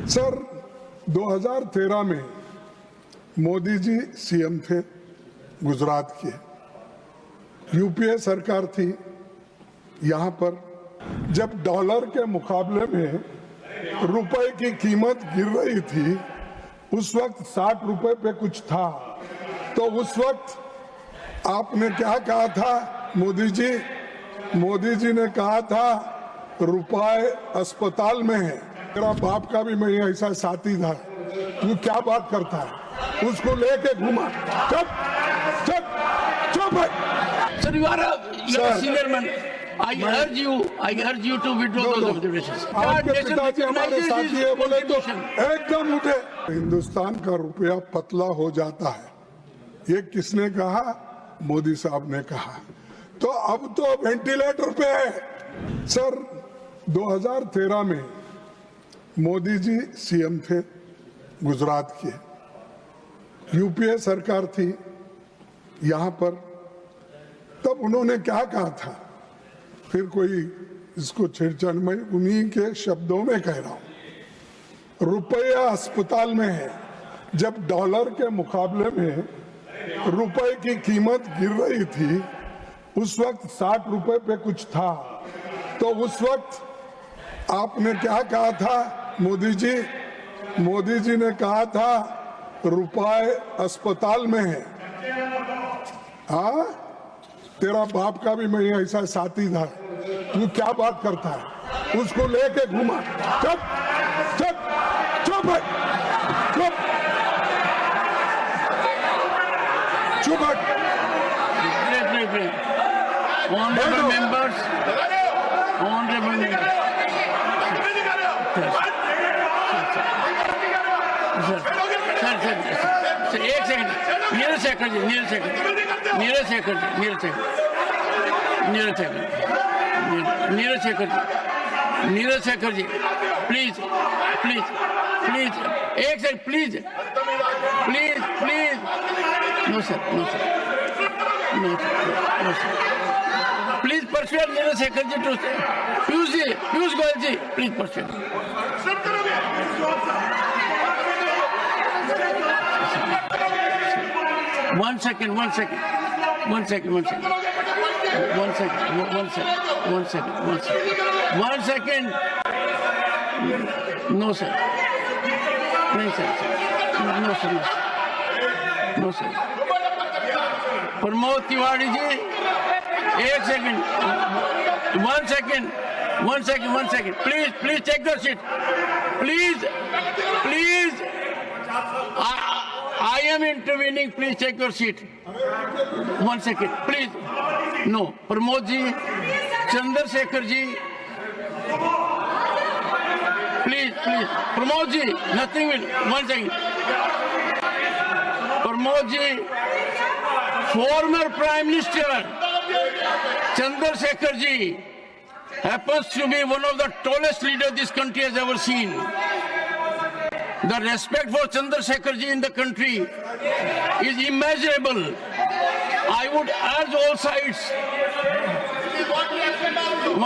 Sir 2013 में Modi ji CM थे गुजरात के, यूपीए सरकार थी। यहाँ पर जब डॉलर के मुकाबले में रुपए की कीमत गिर रही थी, उस वक्त 60 रुपए पे कुछ था, तो उस वक्त आपने क्या कहा था? मोदी जी ने कहा था रुपए अस्पताल में है। मेरा बाप का भी मैं ऐसा साथी था। तू क्या बात करता है? उसको लेके घुमा। चुप चुप चुप। Sir, you are a senior man. I urge you to withdraw those observations. आपके पिताजी हमारे साथी है बोले तो एकदम उठे। हिंदुस्तान का रुपया पतला हो जाता है, ये किसने कहा? मोदी साहब ने कहा। तो अब तो वेंटिलेटर पे है। सर 2013 में मोदी जी सीएम थे गुजरात के, यूपीए सरकार थी यहाँ पर। तब उन्होंने क्या कहा था? फिर कोई इसको छेड़छाड़, मैं उन्हीं के शब्दों में कह रहा हूं। रुपया अस्पताल में है। जब डॉलर के मुकाबले में रुपए की कीमत गिर रही थी, उस वक्त 60 रुपए पे कुछ था, तो उस वक्त आपने क्या कहा था? मोदी जी ने कहा था रुपए अस्पताल में है। हाँ, तेरा बाप का भी मैं ऐसा साथी था। तू क्या बात करता है? उसको लेके घुमा। चुप चुप चुप चुप चुप। Honorable members. Sir, एक सेकंड। नीरज शेखर जी, प्लीज, एक second, please. No sir. Please persuade Neeraj Shekhar ji to say. Piyush Goyal ji, please persuade. One second. No, sir. No, sir. Pramod Tiwari ji, एक second, one second. Please take your seat. Please. I am intervening. Please take your seat. 1 second, please. No, Pramod ji, Chandrashekhar ji, please. Pramod ji, nothing will. 1 second. Pramod ji, former Prime Minister Chandrasekhar ji happens to be one of the tallest leaders this country has ever seen. The respect for Chandrasekhar ji in the country is immeasurable. I would urge all sides.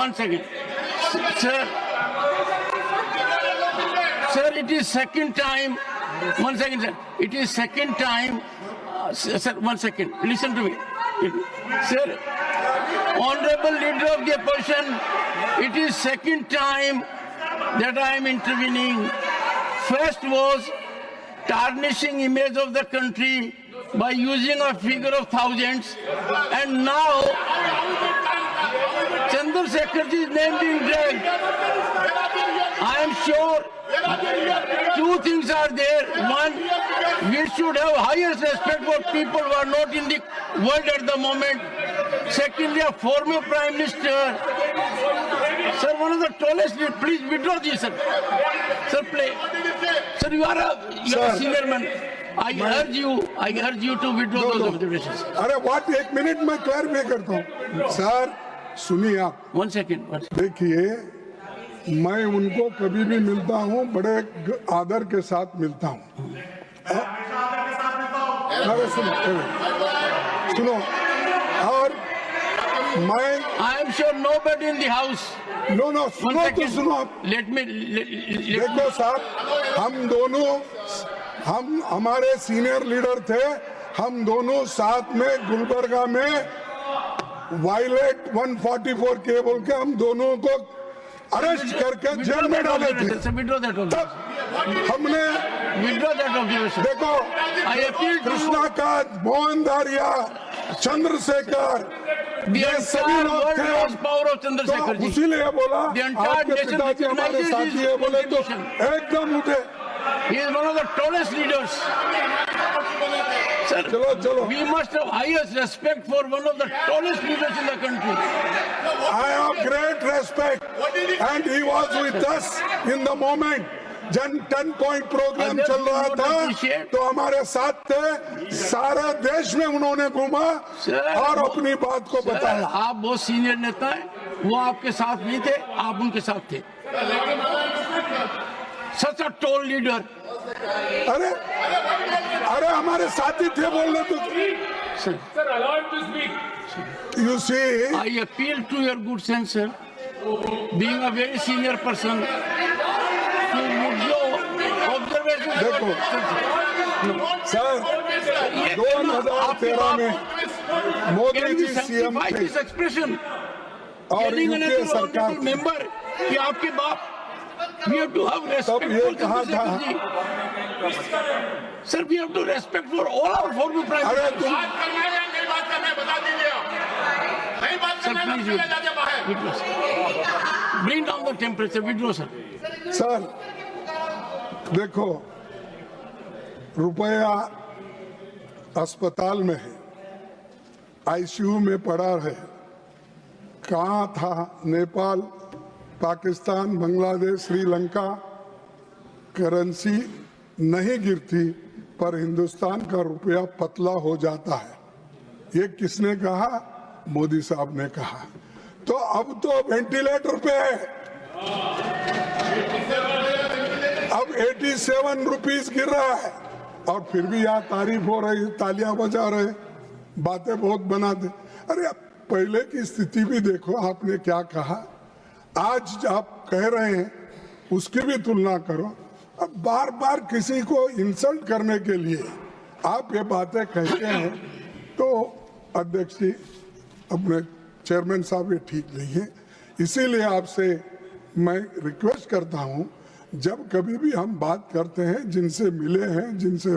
1 second. Sir, it is second time. 1 second, sir. It is second time. Sir, 1 second. Listen to me. Sir, Honorable Leader of the Opposition, it is second time that I am intervening. First was tarnishing image of the country by using a figure of thousands, and now Chandrasekharji's name being dragged. I am sure two things are there. One, we should have highest respect for people who are not in the world at the moment. Secondly, a former Prime Minister. Sir, one of the tallest, please withdraw this, sir. Sir, play. Sir, you are a senior man. I urge you to withdraw those observations. अरे what, 1 minute में clarify करता हूँ। Sir सुनिए आप। 1 second. देखिए, मैं उनको कभी भी मिलता हूँ, बड़े आदर के साथ मिलता हूँ। सुनो, और मैं I am sure nobody in the house. No सुनो तो सुनो आप। Let me. देखो साहब, हम हमारे सीनियर लीडर थे, हम दोनों साथ में गुलबर्गा में वायलेट 144 के बोल के हम दोनों को अरेस्ट करके जेल में डाले थे। तब हमने Withdraw that observation. देखो I appeal to Krishna Kant, Mohan Dariya, Chandrashekhar, the ये सभी entire लोग world थे। knows power of तो Chandrasekhar ji. इसीलिए बोला The entire आपके nation पिताजी हमारे recognizes साथी his है, बोले तो contribution. एकदम उठे। He is one of the tallest leaders. Sir, चलो we must have highest respect for one of the tallest leaders in the country. I have great respect and he was with us in the moment जब 10 point programme Others चल रहा do not था appreciate. तो हमारे साथ थे, सारे देश में उन्होंने घूमा Sir, और अपनी बात को सर, बताया। आप बहुत सीनियर नेता हैं, वो आपके साथ नहीं थे, आप उनके साथ थे। Such a tall leader. अरे हमारे साथी थे बोलने तो। Sir, You see, I appeal to your good sense, sir. Being a very senior person, to withdraw observation. देखो सर, 2013 में Modi Can ji we CM sanctify थे this expression? और Telling an यूपीए सरकार honorable member कि आपके बाप, we have to have respect तब ये for कहा था। Chandrasekhar ji. Sir, we have to respect for all our former prime अरे ministers. तुम Sir, please withdraw, sir. Bring down the temperature. Withdraw, sir. Sir देखो, रुपया अस्पताल में है, आईसीयू में पड़ा है, कहाँ था? नेपाल, पाकिस्तान, बांग्लादेश, श्रीलंका, करेंसी नहीं गिरती पर हिंदुस्तान का रुपया पतला हो जाता है। ये किसने कहा? मोदी साहब ने कहा। तो अब तो वेंटिलेटर पे है, अब 87 रुपीस गिर रहा है और फिर भी यहाँ तारीफ हो रही, तालियां बजा रहे, बातें बहुत बनाते। अरे अब पहले की स्थिति भी देखो, आपने क्या कहा, आज आप कह रहे हैं, उसकी भी तुलना करो। अब बार बार किसी को इंसल्ट करने के लिए आप ये बातें कहते हैं तो अध्यक्ष जी, अपने चेयरमैन साहब, ये ठीक नहीं है। इसीलिए आपसे मैं रिक्वेस्ट करता हूं, जब कभी भी हम बात करते हैं, जिनसे मिले हैं, जिनसे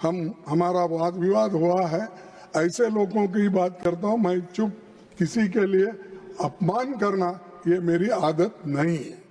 हमारा वाद विवाद हुआ है, ऐसे लोगों की बात करता हूं। मैं चुप, किसी के लिए अपमान करना ये मेरी आदत नहीं है।